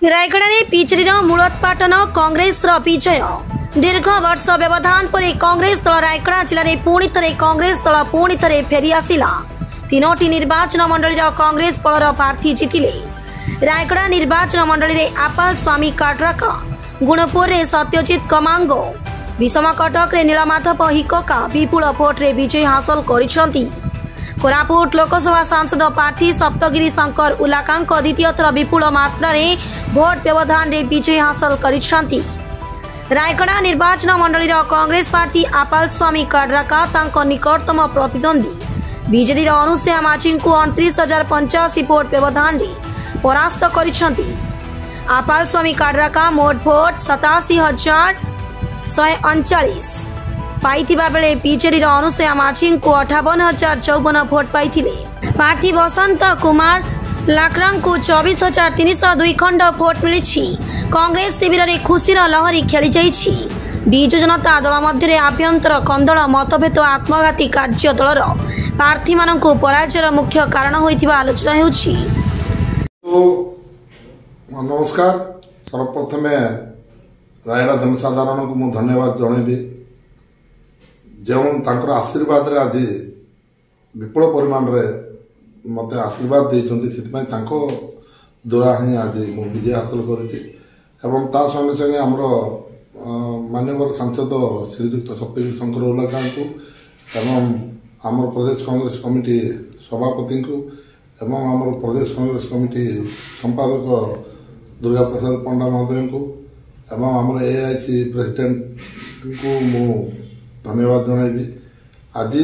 रायगड़ा में बीजेडी मूलोत्पाटन कांग्रेस विजय दीर्घ वर्ष व्यवधान पर कांग्रेस दल रायगड़ा जिले में पुणी थे कांग्रेस दल पुणी थे फेरी आसिला। तीनोटी निर्वाचन मंडली कांग्रेस बलर प्रार्थी जीतिले। रायगड़ा निर्वाचन मंडली में आपाल स्वामी काड्राका, गुणपुर में सत्यजित कमांगो, विषमकटक नीलमाधव हिकोका विपुल भोट्रे विजय हासिल कर। कोरापुट लोकसभा सांसद प्रार्थी सप्तगिरी शंकर उलाका द्वितीय थर विपुल मात्रा भोट व्यवधान में विजय हासिल कर। रायगड़ा निर्वाचन मंडली कांग्रेस प्रार्थी आपाल स्वामी काड्राका निकटतम प्रतिद्वंदी बीजेडी अनुसुया माझी को 29,085 भोट व्यवधान में परास्त कर। आपाल स्वामी काड्राका मोट भोट 87,139 पाइथिबा बेले बीजेडी अनुसुया माझी को 58,054 भोट पाइथिले। प्रार्थी बसंत कुमार लाकरा को 24,302 खंड भोट मिली। कांग्रेस शिविर में खुशीर लहरी खेली जाइछि। बिजु जनता दल मध्य आभ्यंतर कंदल मतभेद आत्मघाती कार्य दलर प्रार्थी मानक पराजयर मुख्य कारण होइथिबा आलोचना हेउछि। नमस्कार। सर्वप्रथम रायगड़ा जनसाधारण को मु धन्यवाद जनइबी जो तांकर आशीर्वाद रे आज विपुल परिमाण रे मते आशीर्वाद देइचंती सितमै तांको द्वारा ही आज मु विजय हासिल करछि। एवं ता संगे संगे हमरो माननीय सांसद श्रीयुक्त सप्तगिरी शंकर उलाका को एवं हमर प्रदेश कांग्रेस कमिटी सभापति को एवं हमर प्रदेश कांग्रेस कमिटी संपादक दुर्गा प्रसाद पंडा महोदय को एवं हमर एआईसी प्रेसिडेंट को मु धन्यवाद जनइबी। आज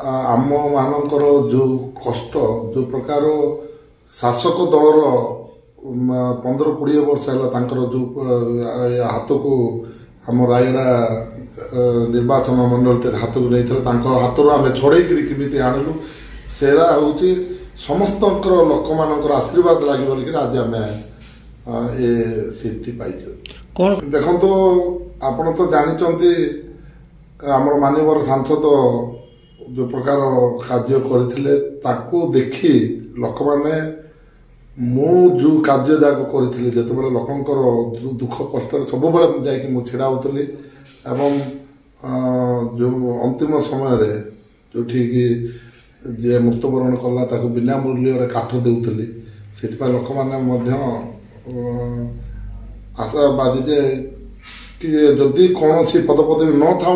आम मानकर जो कष्ट जो प्रकार शासक दलर 15-20 वर्ष है जो हाथ को आम रायगड़ा निर्वाचन मंडल हाथ को नहीं हाथ आम छड़े किमिति आणलु सेरा हूँ समस्त लोक मान आशीर्वाद लगे बोलिक आज आम ए सीट पाई। देखो आपण तो जानते आमर माननीय सांसद जो प्रकार कार्य करथिले ताको देखी लोक माने मु जो कार्य जाक करथिले जतबेले लोकंकर दुख कष्ट सब बेले जाई मु छिड़ा होतली एवं जो अंतिम समय रे जो ठीक जे मृत्युवरण कला ताको बिना मूल्य रे काठ देउतली सेति लोक माने मध्य आशावादी जे कि जदि कौन सी पदपदवी न था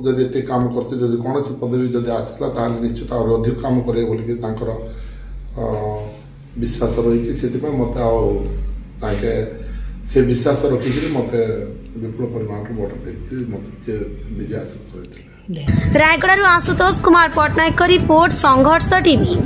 जदि ये काम करते जदि कौन सी पदवी जदि आसला ताले निश्चित और अधिक काम करे बोलिक तांकर विश्वास रही से मत आके से विश्वास रखिक मत विपुल परिमाण भोट दे मत विजय हासिल कर। रायगड़ा आशुतोष कुमार पट्टनायक रिपोर्ट संघर्ष टीवी।